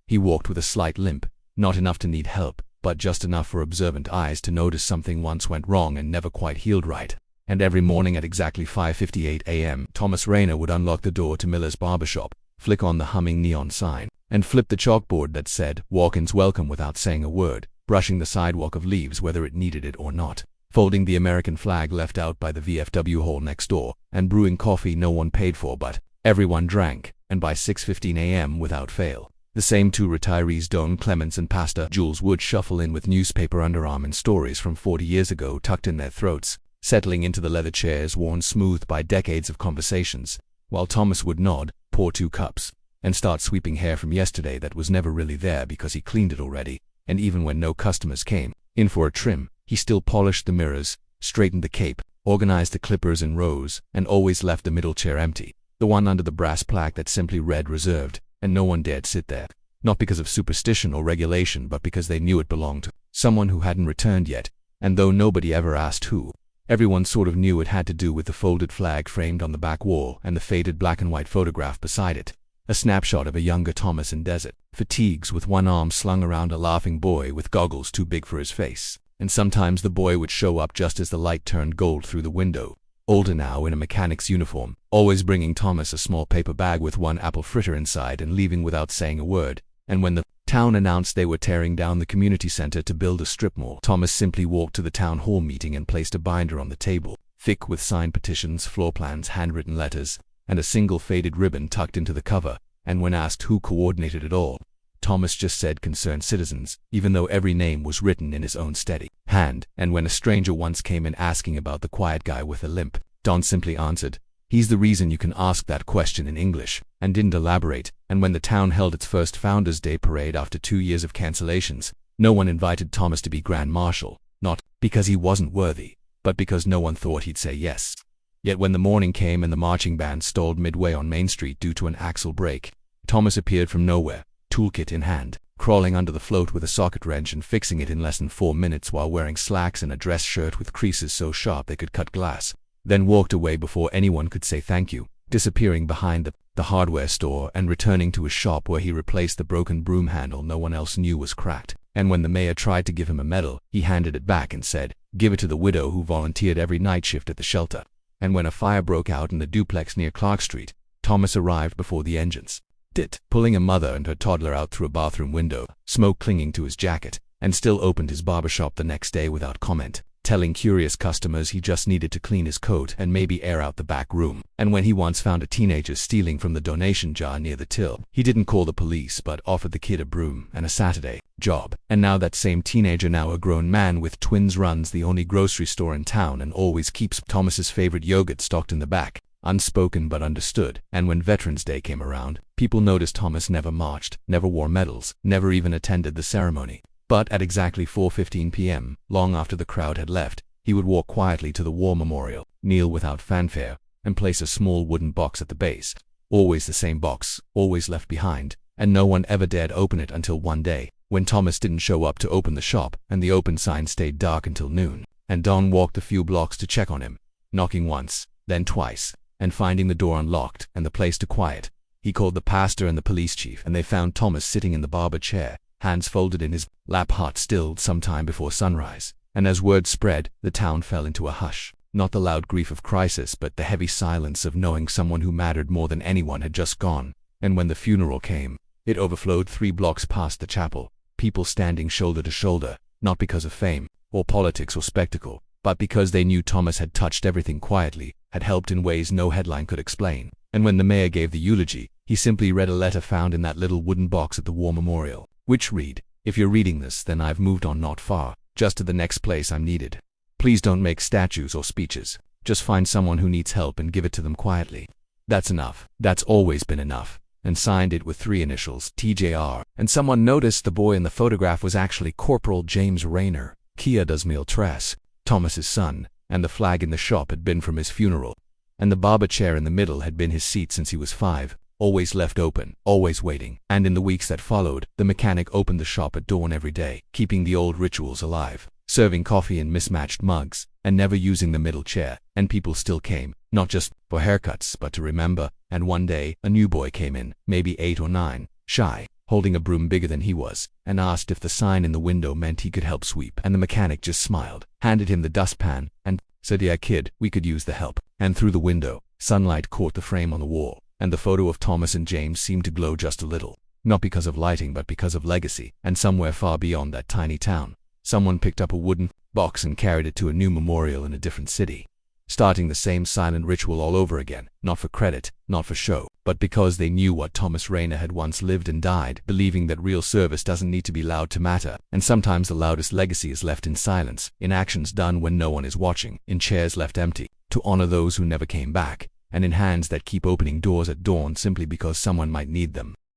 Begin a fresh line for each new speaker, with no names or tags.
He walked with a slight limp, not enough to need help, but just enough for observant eyes to notice something once went wrong and never quite healed right. And every morning at exactly 5:58 a.m., Thomas Rayner would unlock the door to Miller's barbershop, flick on the humming neon sign, and flip the chalkboard that said, "Walk-ins welcome," without saying a word, brushing the sidewalk of leaves whether it needed it or not, folding the American flag left out by the VFW hall next door, and brewing coffee no one paid for but everyone drank, and by 6:15 a.m. without fail, the same two retirees, Don Clements and Pastor Jules, would shuffle in with newspaper underarm and stories from 40 years ago tucked in their throats, settling into the leather chairs worn smooth by decades of conversations, while Thomas would nod, pour 2 cups, and start sweeping hair from yesterday that was never really there because he cleaned it already, and even when no customers came in for a trim, he still polished the mirrors, straightened the cape, organized the clippers in rows, and always left the middle chair empty, the one under the brass plaque that simply read "reserved," and no one dared sit there, not because of superstition or regulation but because they knew it belonged to someone who hadn't returned yet, and though nobody ever asked who, everyone sort of knew it had to do with the folded flag framed on the back wall and the faded black and white photograph beside it, a snapshot of a younger Thomas in desert fatigues with one arm slung around a laughing boy with goggles too big for his face, and sometimes the boy would show up just as the light turned gold through the window, older now in a mechanic's uniform, always bringing Thomas a small paper bag with 1 apple fritter inside and leaving without saying a word, and when the town announced they were tearing down the community center to build a strip mall, Thomas simply walked to the town hall meeting and placed a binder on the table, thick with signed petitions, floor plans, handwritten letters, and a single faded ribbon tucked into the cover, and when asked who coordinated it all, Thomas just said "concerned citizens," even though every name was written in his own steady hand, and when a stranger once came in asking about the quiet guy with a limp, Don simply answered, "He's the reason you can ask that question in English," and didn't elaborate, and when the town held its first Founders' Day parade after 2 years of cancellations, no one invited Thomas to be Grand Marshal, not because he wasn't worthy, but because no one thought he'd say yes. Yet when the morning came and the marching band stalled midway on Main Street due to an axle break, Thomas appeared from nowhere, toolkit in hand, crawling under the float with a socket wrench and fixing it in less than 4 minutes while wearing slacks and a dress shirt with creases so sharp they could cut glass, then walked away before anyone could say thank you, disappearing behind the hardware store and returning to his shop where he replaced the broken broom handle no one else knew was cracked, and when the mayor tried to give him a medal, he handed it back and said, "Give it to the widow who volunteered every night shift at the shelter." And when a fire broke out in the duplex near Clark Street, Thomas arrived before the engines did, pulling a mother and her toddler out through a bathroom window, smoke clinging to his jacket, and still opened his barbershop the next day without comment, telling curious customers he just needed to clean his coat and maybe air out the back room. And when he once found a teenager stealing from the donation jar near the till, he didn't call the police but offered the kid a broom and a Saturday job. And now that same teenager, now a grown man with twins, runs the only grocery store in town and always keeps Thomas's favorite yogurt stocked in the back, unspoken but understood. And when Veterans Day came around, people noticed Thomas never marched, never wore medals, never even attended the ceremony. But at exactly 4:15 p.m., long after the crowd had left, he would walk quietly to the war memorial, kneel without fanfare, and place a small wooden box at the base. Always the same box, always left behind, and no one ever dared open it until one day, when Thomas didn't show up to open the shop, and the open sign stayed dark until noon, and Don walked a few blocks to check on him, knocking once, then twice, and finding the door unlocked and the place too quiet. He called the pastor and the police chief, and they found Thomas sitting in the barber chair, hands folded in his lap, heart stilled sometime before sunrise. And as word spread, the town fell into a hush, not the loud grief of crisis but the heavy silence of knowing someone who mattered more than anyone had just gone. And when the funeral came, it overflowed 3 blocks past the chapel, people standing shoulder to shoulder, not because of fame, or politics or spectacle, but because they knew Thomas had touched everything quietly, had helped in ways no headline could explain. And when the mayor gave the eulogy, he simply read a letter found in that little wooden box at the war memorial, which read, "If you're reading this, then I've moved on not far, just to the next place I'm needed. Please don't make statues or speeches. Just find someone who needs help and give it to them quietly. That's enough. That's always been enough." And signed it with 3 initials, TJR. And someone noticed the boy in the photograph was actually Corporal James Rayner, Kia dos Mil Tres, Thomas's son, and the flag in the shop had been from his funeral. And the barber chair in the middle had been his seat since he was 5. Always left open, always waiting. And in the weeks that followed, the mechanic opened the shop at dawn every day, keeping the old rituals alive, serving coffee in mismatched mugs, and never using the middle chair. And people still came, not just for haircuts, but to remember. And one day, a new boy came in, maybe 8 or 9, shy, holding a broom bigger than he was, and asked if the sign in the window meant he could help sweep. And the mechanic just smiled, handed him the dustpan, and said, "Yeah, kid, we could use the help." And through the window, sunlight caught the frame on the wall, and the photo of Thomas and James seemed to glow just a little. Not because of lighting, but because of legacy. And somewhere far beyond that tiny town, someone picked up a wooden box and carried it to a new memorial in a different city, starting the same silent ritual all over again, not for credit, not for show, but because they knew what Thomas Rayner had once lived and died, believing that real service doesn't need to be loud to matter. And sometimes the loudest legacy is left in silence, in actions done when no one is watching, in chairs left empty, to honor those who never came back, and in hands that keep opening doors at dawn simply because someone might need them.